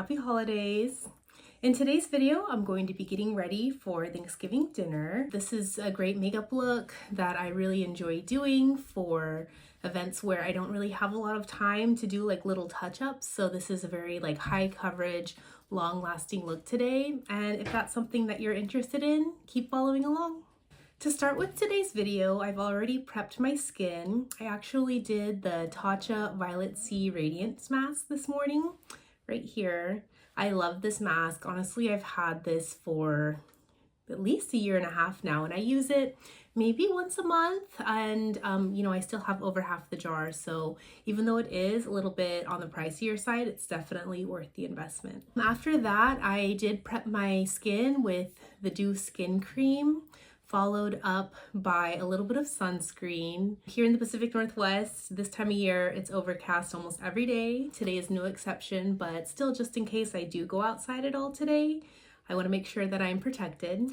happy holidays. In today's video, I'm going to be getting ready for Thanksgiving dinner. This is a great makeup look that I really enjoy doing for events where I don't really have a lot of time to do like little touch-ups. So this is a very like high coverage, long-lasting look today. And if that's something that you're interested in, keep following along. To start with today's video, I've already prepped my skin. I actually did the Tatcha Violet C Radiance Mask this morning, right here. I love this mask. Honestly, I've had this for at least a year and a half now, and I use it maybe once a month, and you know, I still have over half the jar, so even though it is a little bit on the pricier side, it's definitely worth the investment. After that, I did prep my skin with the Dew Skin Cream, followed up by a little bit of sunscreen. Here in the Pacific Northwest, this time of year, it's overcast almost every day. Today is no exception, but still, just in case I do go outside at all today, I want to make sure that I'm protected.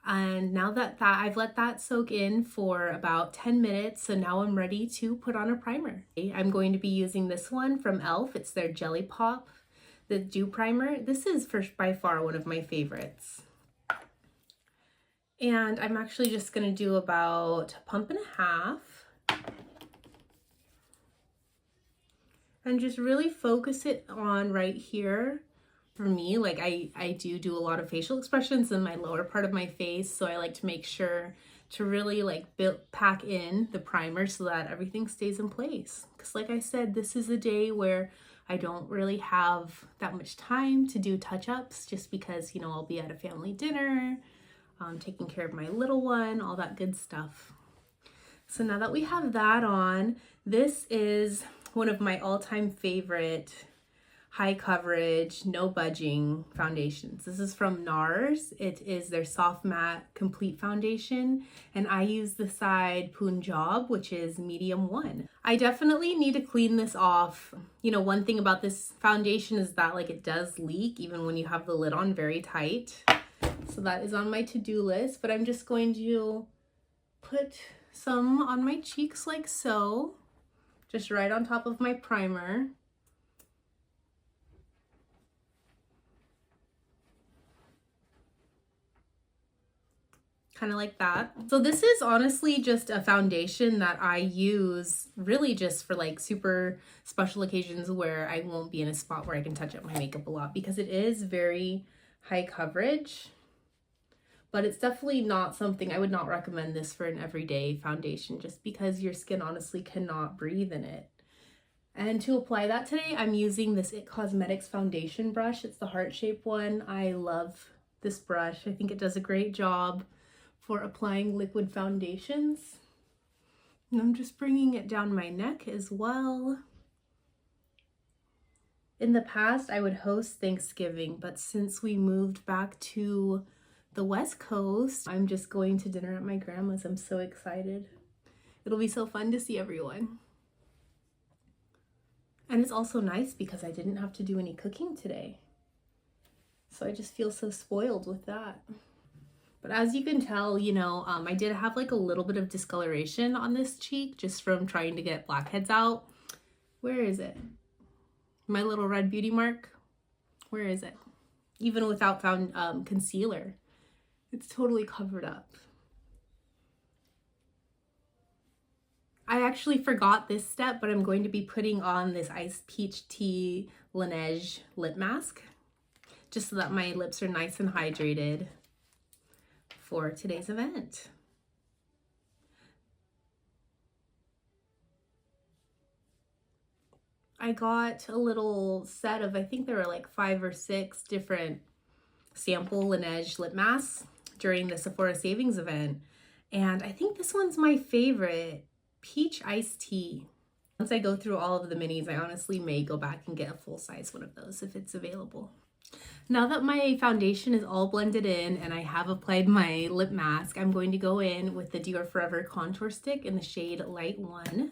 And now that I've let that soak in for about 10 minutes, so now I'm ready to put on a primer. I'm going to be using this one from e.l.f. It's their Jelly Pop, the Dew Primer. This is by far one of my favorites. And I'm actually just going to do about a pump and a half. And just really focus it on right here. For me, like I do a lot of facial expressions in my lower part of my face, so I like to make sure to really like pack in the primer so that everything stays in place. Because like I said, this is a day where I don't really have that much time to do touch-ups, just because, you know, I'll be at a family dinner, taking care of my little one, all that good stuff. So now that we have that on, this is one of my all-time favorite high coverage, no budging foundations. This is from NARS. It is their Soft Matte Complete Foundation, and I use the side Punjab, which is medium 1. I definitely need to clean this off. You know, one thing about this foundation is that like it does leak even when you have the lid on very tight. So that is on my to-do list, but I'm just going to put some on my cheeks like so, just right on top of my primer. Kind of like that. So this is honestly just a foundation that I use really just for like super special occasions where I won't be in a spot where I can touch up my makeup a lot, because it is very high coverage. But it's definitely not something, I would not recommend this for an everyday foundation, just because your skin honestly cannot breathe in it. And to apply that today, I'm using this IT Cosmetics foundation brush. It's the heart-shaped one. I love this brush. I think it does a great job for applying liquid foundations. And I'm just bringing it down my neck as well. In the past, I would host Thanksgiving, but since we moved back to the West Coast, I'm just going to dinner at my grandma's. I'm so excited. It'll be so fun to see everyone. And it's also nice because I didn't have to do any cooking today. So I just feel so spoiled with that. But as you can tell, you know, I did have like a little bit of discoloration on this cheek just from trying to get blackheads out. Where is it? My little red beauty mark? Where is it? Even without concealer, it's totally covered up. I actually forgot this step, but I'm going to be putting on this Iced Peach Tea Laneige lip mask, just so that my lips are nice and hydrated for today's event. I got a little set of, I think there were like 5 or 6 different sample Laneige lip masks during the Sephora Savings event, and I think this one's my favorite, Peach Iced Tea. Once I go through all of the minis, I honestly may go back and get a full-size one of those if it's available. Now that my foundation is all blended in and I have applied my lip mask, I'm going to go in with the DIOR Forever Contour Stick in the shade Light 1.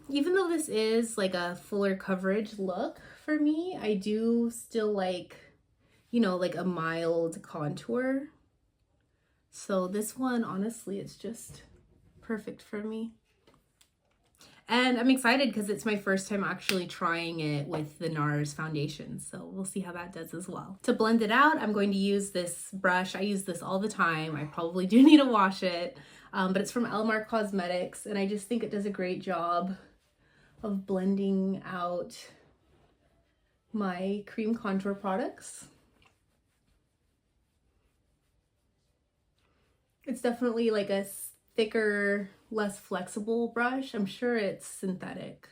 Even though this is like a fuller coverage look for me, I do still like, you know, like a mild contour. So this one, honestly, it's just perfect for me. And I'm excited because it's my first time actually trying it with the NARS foundation. So we'll see how that does as well. To blend it out, I'm going to use this brush. I use this all the time. I probably do need to wash it, but it's from Elmar Cosmetics. And I just think it does a great job of blending out my cream contour products. It's definitely like a thicker, less flexible brush. I'm sure it's synthetic.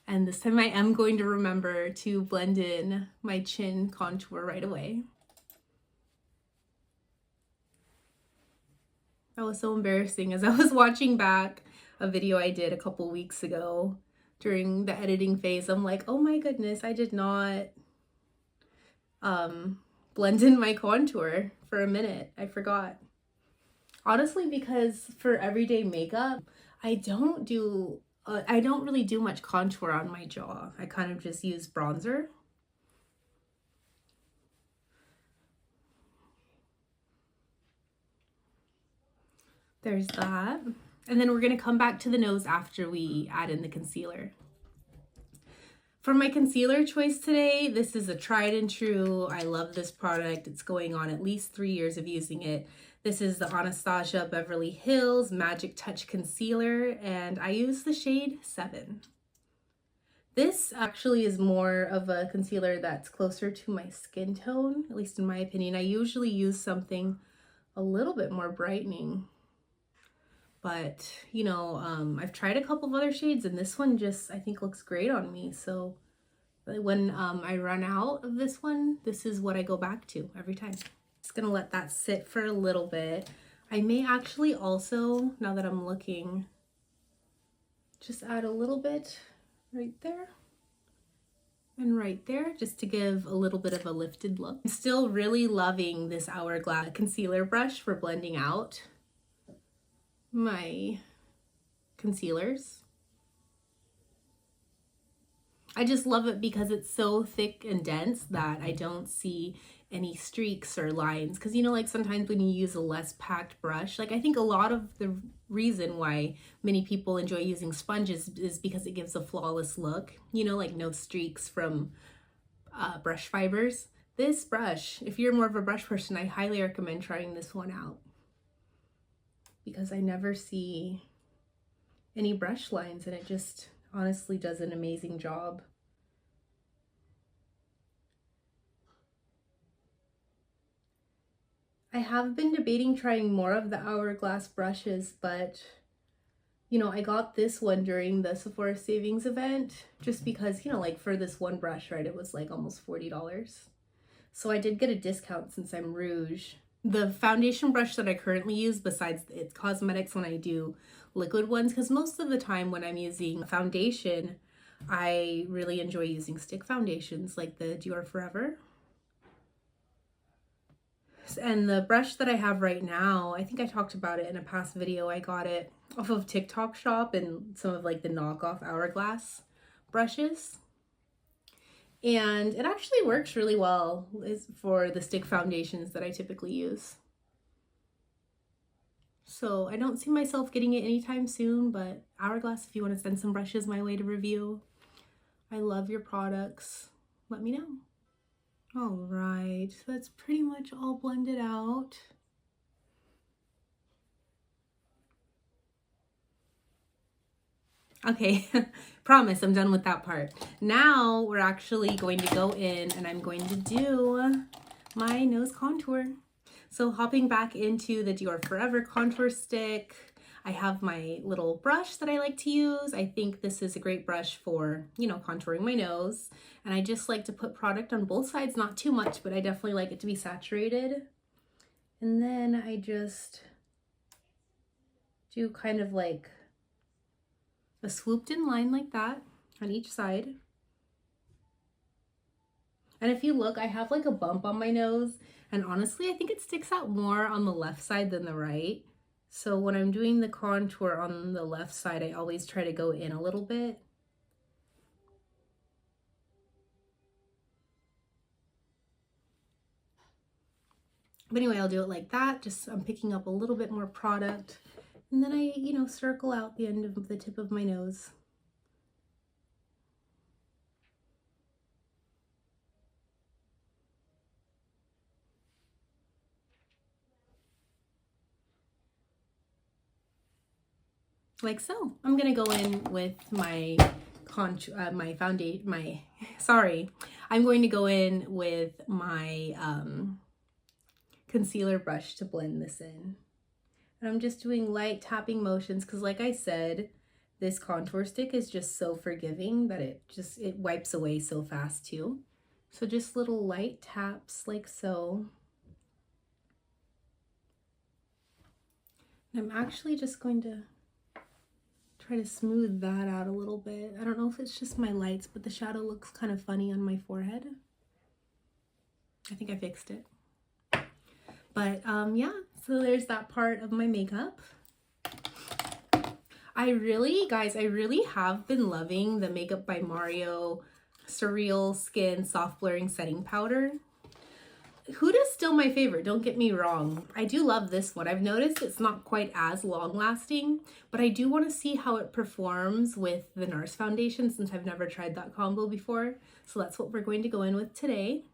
And this time I am going to remember to blend in my chin contour right away. That was so embarrassing. As I was watching back a video I did a couple weeks ago during the editing phase, I'm like, oh my goodness, I did not blend in my contour for a minute. I forgot. Honestly, because for everyday makeup, I don't really do much contour on my jaw. I kind of just use bronzer. There's that. And then we're gonna come back to the nose after we add in the concealer. For my concealer choice today, this is a tried and true. I love this product. It's going on at least 3 years of using it. This is the Anastasia Beverly Hills Magic Touch Concealer, and I use the shade 7. This actually is more of a concealer that's closer to my skin tone, at least in my opinion. I usually use something a little bit more brightening. But, you know, I've tried a couple of other shades and this one just, I think, looks great on me. So when I run out of this one, this is what I go back to every time. Just gonna let that sit for a little bit. I may actually also, now that I'm looking, just add a little bit right there and right there, just to give a little bit of a lifted look. I'm still really loving this Hourglass concealer brush for blending out my concealers. I just love it because it's so thick and dense that I don't see any streaks or lines. Because, you know, like sometimes when you use a less packed brush, like I think a lot of the reason why many people enjoy using sponges is because it gives a flawless look, you know, like no streaks from brush fibers. This brush, if you're more of a brush person, I highly recommend trying this one out, because I never see any brush lines and it just honestly does an amazing job. I have been debating trying more of the Hourglass brushes, but you know, I got this one during the Sephora Savings event just because, you know, like for this one brush, right, it was like almost $40. So I did get a discount since I'm rouge. The foundation brush that I currently use, besides It's Cosmetics when I do liquid ones, because most of the time when I'm using foundation, I really enjoy using stick foundations like the DIOR Forever. And the brush that I have right now, I think I talked about it in a past video. I got it off of TikTok Shop and some of like the knockoff Hourglass brushes. And it actually works really well for the stick foundations that I typically use. So I don't see myself getting it anytime soon, but Hourglass, if you want to send some brushes my way to review, I love your products. Let me know. All right, so that's pretty much all blended out. Okay, promise I'm done with that part. Now we're actually going to go in and I'm going to do my nose contour. So hopping back into the DIOR Forever contour stick, I have my little brush that I like to use. I think this is a great brush for, you know, contouring my nose. And I just like to put product on both sides, not too much, but I definitely like it to be saturated. And then I just do kind of like a swooped in line like that on each side. And if you look, I have like a bump on my nose, and honestly, I think it sticks out more on the left side than the right. So when I'm doing the contour on the left side, I always try to go in a little bit. But anyway, I'll do it like that. Just I'm picking up a little bit more product. And then I, you know, circle out the end of the tip of my nose. Like so. I'm gonna go in with my I'm going to go in with my concealer brush to blend this in. And I'm just doing light tapping motions because, like I said, this contour stick is just so forgiving that it wipes away so fast too. So just little light taps like so. And I'm actually just going to try to smooth that out a little bit. I don't know if it's just my lights, but the shadow looks kind of funny on my forehead. I think I fixed it. But yeah, so there's that part of my makeup. Guys, I really have been loving the Makeup by Mario SurrealSkin Soft Blurring Setting Powder. Huda's still my favorite, don't get me wrong. I do love this one. I've noticed it's not quite as long lasting, but I do want to see how it performs with the NARS foundation since I've never tried that combo before. So that's what we're going to go in with today.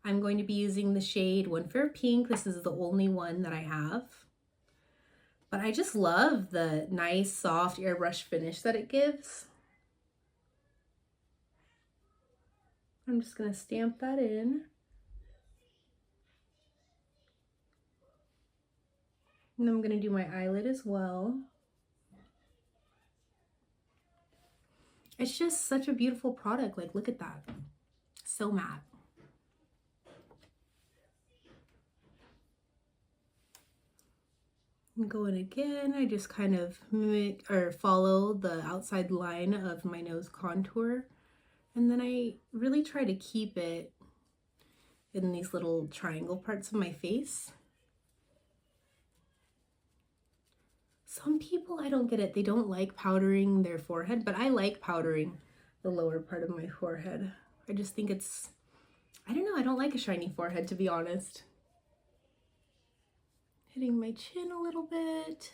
I'm going to be using the shade One Fair Pink. This is the only one that I have. But I just love the nice soft airbrush finish that it gives. I'm just going to stamp that in. And I'm going to do my eyelid as well. It's just such a beautiful product. Like, look at that. So matte. I'm going again. I just kind of mimic or follow the outside line of my nose contour. And then I really try to keep it in these little triangle parts of my face. Some people, I don't get it. They don't like powdering their forehead, but I like powdering the lower part of my forehead. I just think it's, I don't know, I don't like a shiny forehead, to be honest. Hitting my chin a little bit.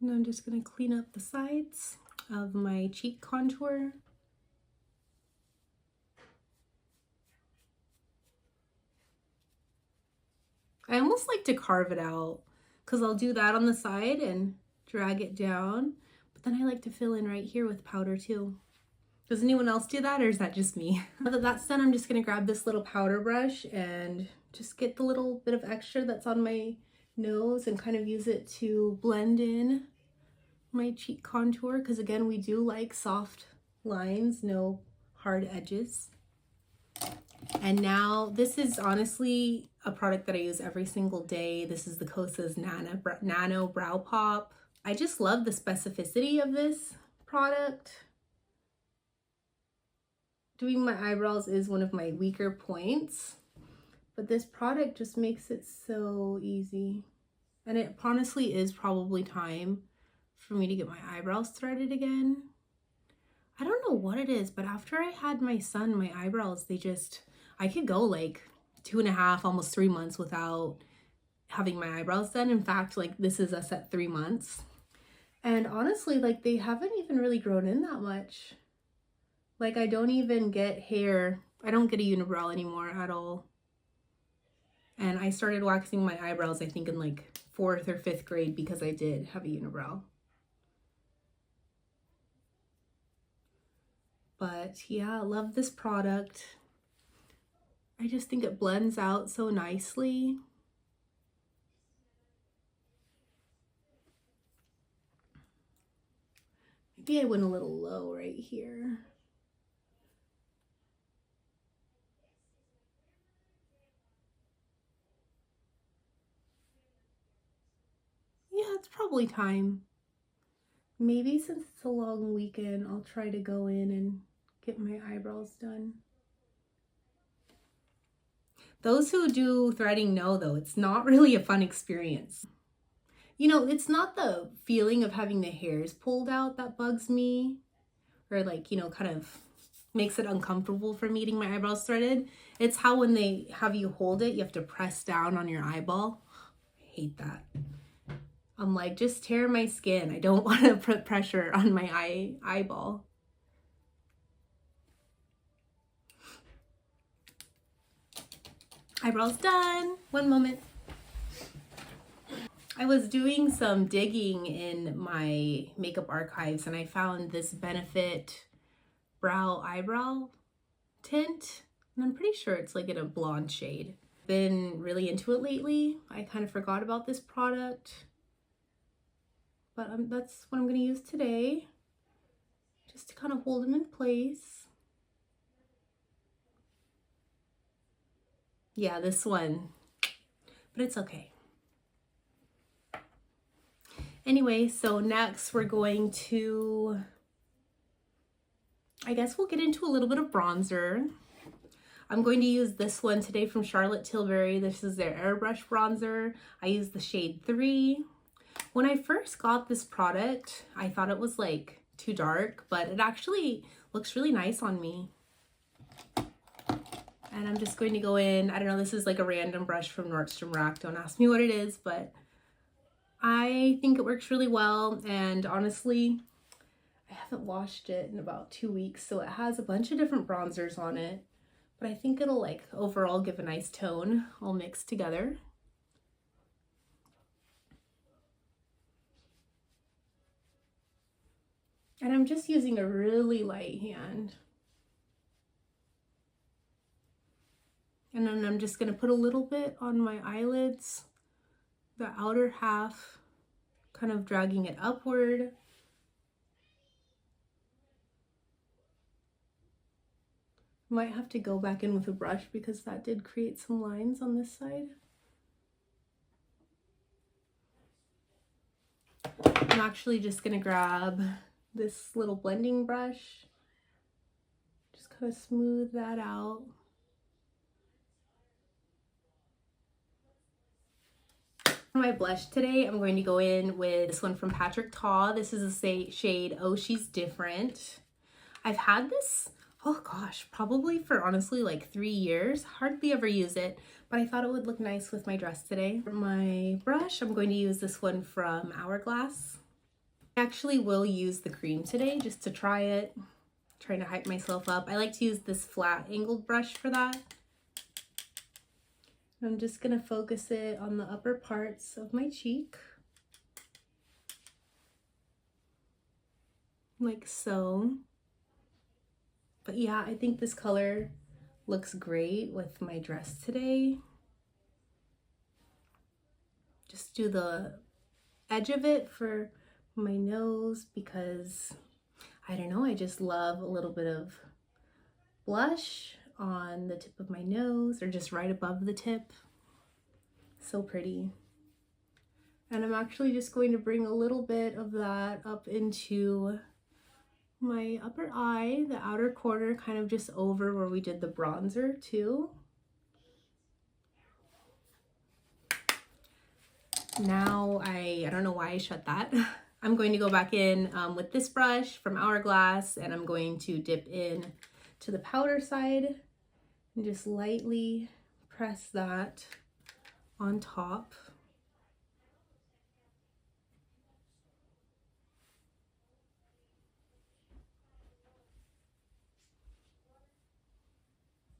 And I'm just going to clean up the sides of my cheek contour. I almost like to carve it out because I'll do that on the side and drag it down. But then I like to fill in right here with powder too. Does anyone else do that, or is that just me? Now that that's done, I'm just going to grab this little powder brush and just get the little bit of extra that's on my nose and kind of use it to blend in my cheek contour. Because again, we do like soft lines, no hard edges. And now this is honestly a product that I use every single day. This is the Kosas Nano Brow Pop. I just love the specificity of this product. Doing my eyebrows is one of my weaker points, but this product just makes it so easy. And it honestly is probably time for me to get my eyebrows threaded again. I don't know what it is, but after I had my son, my eyebrows, I could go like 2.5, almost 3 months without having my eyebrows done. In fact, like this is us at 3 months. And honestly, like they haven't even really grown in that much. Like I don't even get hair. I don't get a unibrow anymore at all. And I started waxing my eyebrows, I think in like 4th or 5th grade because I did have a unibrow. But yeah, I love this product. I just think it blends out so nicely. Maybe I went a little low right here. Yeah, it's probably time. Maybe since it's a long weekend, I'll try to go in and get my eyebrows done. Those who do threading know though, it's not really a fun experience. You know, it's not the feeling of having the hairs pulled out that bugs me, or like, you know, kind of makes it uncomfortable for me getting my eyebrows threaded. It's how when they have you hold it, you have to press down on your eyeball. I hate that. I'm like, just tear my skin. I don't want to put pressure on my eyeball. Eyebrows done. One moment. I was doing some digging in my makeup archives and I found this Benefit brow eyebrow tint, and I'm pretty sure it's like in a blonde shade. Been really into it lately. I kind of forgot about this product, but that's what I'm going to use today, just to kind of hold them in place. Yeah, this one, but it's okay. Anyway, so next we're going to, I guess we'll get into a little bit of bronzer. I'm going to use this one today from Charlotte Tilbury. This is their Airbrush Bronzer. I use the shade 3. When I first got this product, I thought it was like too dark, but it actually looks really nice on me. And I'm just going to go in, I don't know, this is like a random brush from Nordstrom Rack. Don't ask me what it is, but I think it works really well. And honestly, I haven't washed it in about 2 weeks, so it has a bunch of different bronzers on it, but I think it'll like overall give a nice tone all mixed together. And I'm just using a really light hand. And then I'm just gonna put a little bit on my eyelids, the outer half, kind of dragging it upward. Might have to go back in with a brush because that did create some lines on this side. I'm actually just gonna grab this little blending brush, just kind of smooth that out. For my blush today, I'm going to go in with this one from Patrick Ta. This is a shade Oh She's Different. I've had this, oh gosh, probably for honestly like 3 years. Hardly ever use it, but I thought it would look nice with my dress today. For my brush, I'm going to use this one from Hourglass. I actually will use the cream today just to try it. Trying to hype myself up. I like to use this flat angled brush for that. I'm just gonna focus it on the upper parts of my cheek. Like so. But yeah, I think this color looks great with my dress today. Just do the edge of it for my nose because, I don't know, I just love a little bit of blush on the tip of my nose or just right above the tip. So pretty. And I'm actually just going to bring a little bit of that up into my upper eye, the outer corner, kind of just over where we did the bronzer too. Now I don't know why I shut that. I'm going to go back in with this brush from Hourglass, and I'm going to dip in to the powder side and just lightly press that on top.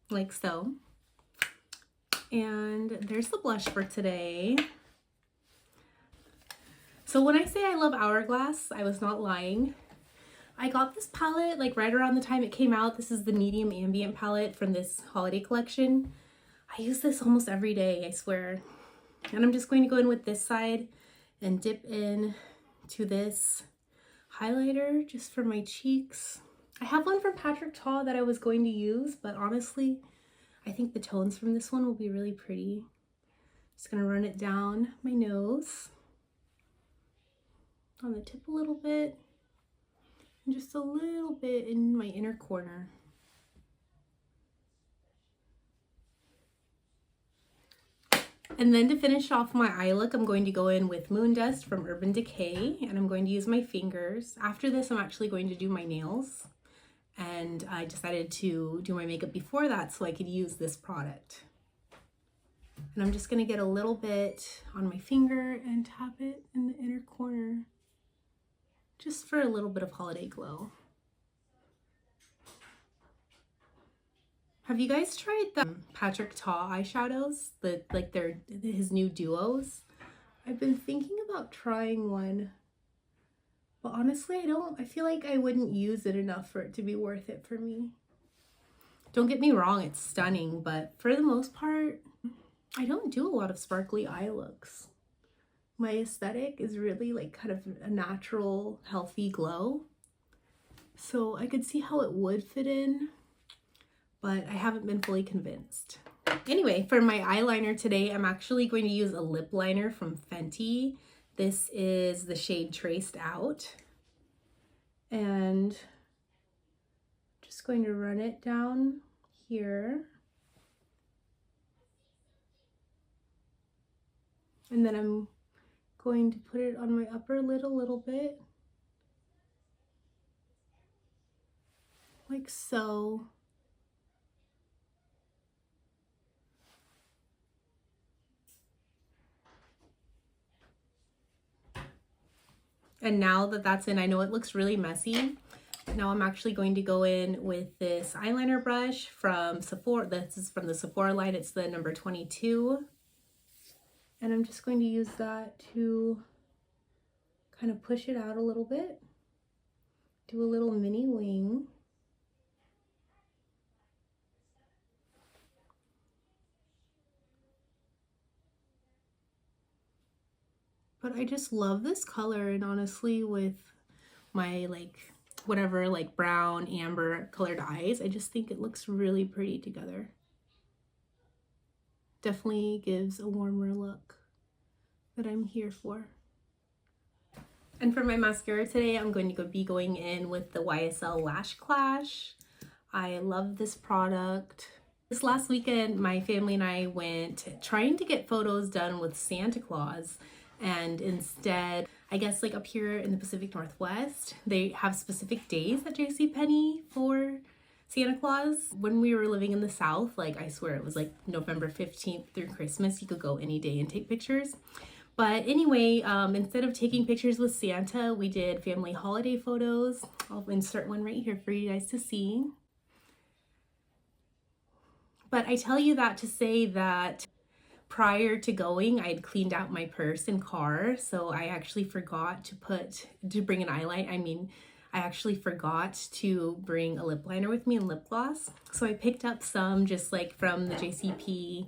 Like so. And there's the blush for today. So when I say I love Hourglass, I was not lying. I got this palette like right around the time it came out. This is the medium ambient palette from this holiday collection. I use this almost every day, I swear. And I'm just going to go in with this side and dip in to this highlighter just for my cheeks. I have one from Patrick Ta that I was going to use, but honestly, I think the tones from this one will be really pretty. Just gonna run it down my nose, on the tip a little bit, and just a little bit in my inner corner. And then to finish off my eye look, I'm going to go in with Moondust from Urban Decay, and I'm going to use my fingers. After this, I'm actually going to do my nails. and I decided to do my makeup before that so I could use this product. And I'm just gonna get a little bit on my finger and tap it in the inner corner, just for a little bit of holiday glow. Have you guys tried the Patrick Ta eyeshadows? His new duos? I've been thinking about trying one, but honestly, I feel like I wouldn't use it enough for it to be worth it for me. Don't get me wrong, it's stunning, but for the most part, I don't do a lot of sparkly eye looks. My aesthetic is really like kind of a natural, healthy glow. So I could see how it would fit in, but I haven't been fully convinced. Anyway, for my eyeliner today, I'm actually going to use a lip liner from Fenty. This is the shade Traced Out. And just going to run it down here. And then I'm going to put it on my upper lid a little bit. Like so. And now that that's in, I know it looks really messy, but now I'm actually going to go in with this eyeliner brush from Sephora. This is from the Sephora line. It's the number 22. And I'm just going to use that to kind of push it out a little bit. Do a little mini wing. But I just love this color, and honestly with my whatever brown, amber colored eyes, I just think it looks really pretty together. Definitely gives a warmer look that I'm here for. And for my mascara today, I'm going to be going in with the YSL Lash Clash. I love this product. This last weekend, my family and I went trying to get photos done with Santa Claus. And instead, I guess up here in the Pacific Northwest, they have specific days at JCPenney for Santa Claus. When we were living in the South, I swear it was November 15th through Christmas, you could go any day and take pictures. But anyway, instead of taking pictures with Santa, we did family holiday photos. I'll insert one right here for you guys to see. But I tell you that to say that prior to going, I'd cleaned out my purse and car, so I actually forgot to bring an eyeliner. I actually forgot to bring a lip liner with me and lip gloss. So I picked up some just from the JCP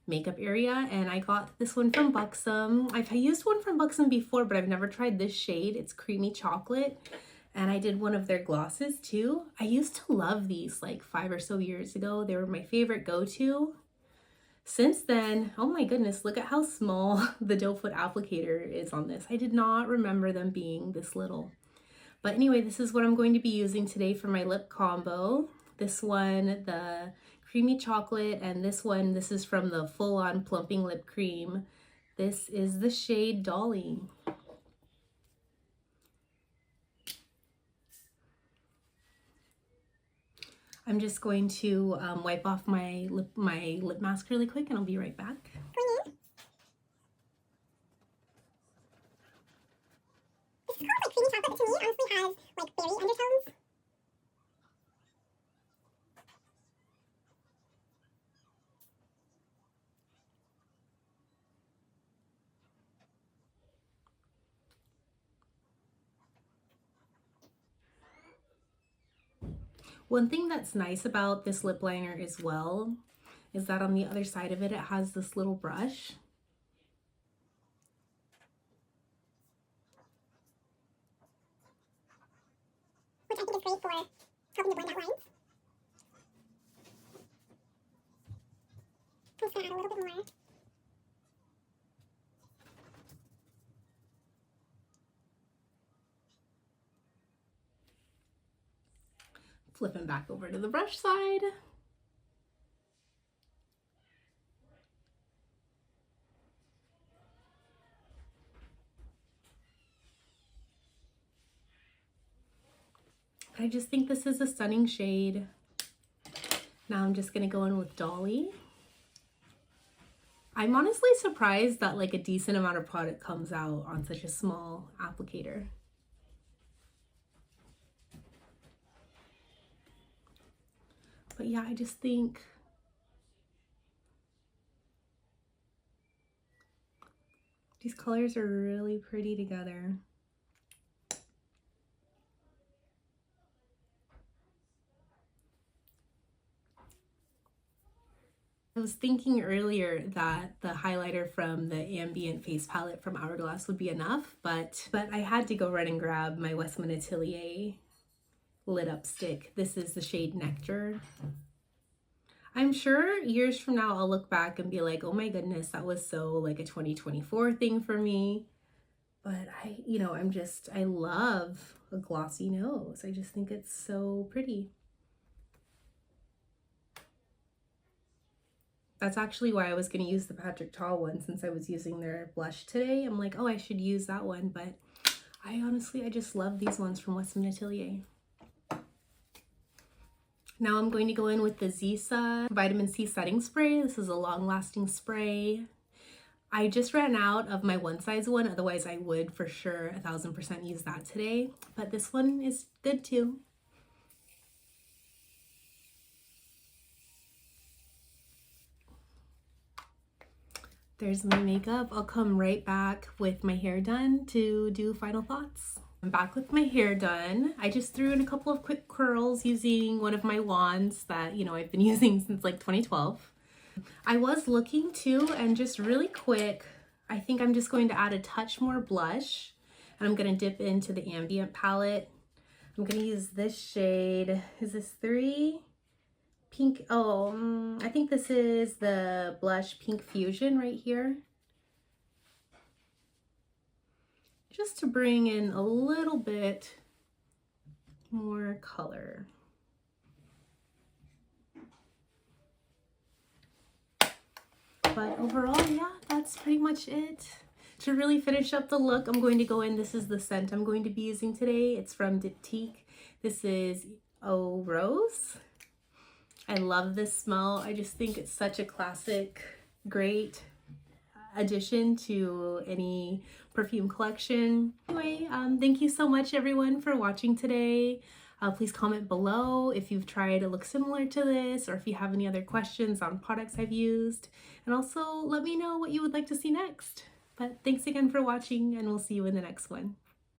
makeup area, and I got this one from Buxom. I've used one from Buxom before, but I've never tried this shade. It's creamy chocolate, and I did one of their glosses too. I used to love these 5 or so years ago. They were my favorite go-to. Since then, oh my goodness, look at how small the doe foot applicator is on this. I did not remember them being this little. But anyway, this is what I'm going to be using today for my lip combo. This one, the creamy chocolate, and this one, this is from the Full On Plumping Lip Cream. This is the shade Dolly. I'm just going to wipe off my lip mask really quick, and I'll be right back. This is called creamy chocolate, but to me it honestly has berry undertones. One thing that's nice about this lip liner as well is that on the other side of it, it has this little brush. Which I think is great for helping to blend out lines. I'm just going to add a little bit more. Flipping back over to the brush side. I just think this is a stunning shade. Now I'm just gonna go in with Dolly. I'm honestly surprised that like a decent amount of product comes out on such a small applicator. But yeah, I just think these colors are really pretty together. I was thinking earlier that the highlighter from the Ambient face palette from Hourglass would be enough, but I had to go run and grab my Westman Atelier lit up stick. This is the shade Nectar. I'm sure years from now I'll look back and be like, oh my goodness, that was so like a 2024 thing for me. But I love a glossy nose. I just think it's so pretty. That's actually why I was going to use the Patrick Ta one since I was using their blush today. I'm like, oh, I should use that one. But I just love these ones from Westman Atelier. Now I'm going to go in with the Zisa Vitamin C Setting Spray. This is a long-lasting spray. I just ran out of my one size one. Otherwise, I would for sure 1000% use that today. But this one is good too. There's my makeup. I'll come right back with my hair done to do final thoughts. I'm back with my hair done. I just threw in a couple of quick curls using one of my wands that, I've been using since like 2012. I was looking too, and just really quick, I think I'm just going to add a touch more blush, and I'm going to dip into the Ambient palette. I'm going to use this shade. Is this 3? Pink, I think this is the blush Pink Fusion right here. Just to bring in a little bit more color. But overall, yeah, that's pretty much it. To really finish up the look, I'm going to go in, this is the scent I'm going to be using today. It's from Diptyque. This is Oh Rose. I love this smell. I just think it's such a classic, great addition to any perfume collection. Anyway, thank you so much everyone for watching today. Please comment below if you've tried a look similar to this, or if you have any other questions on products I've used. And also let me know what you would like to see next. But thanks again for watching, and we'll see you in the next one.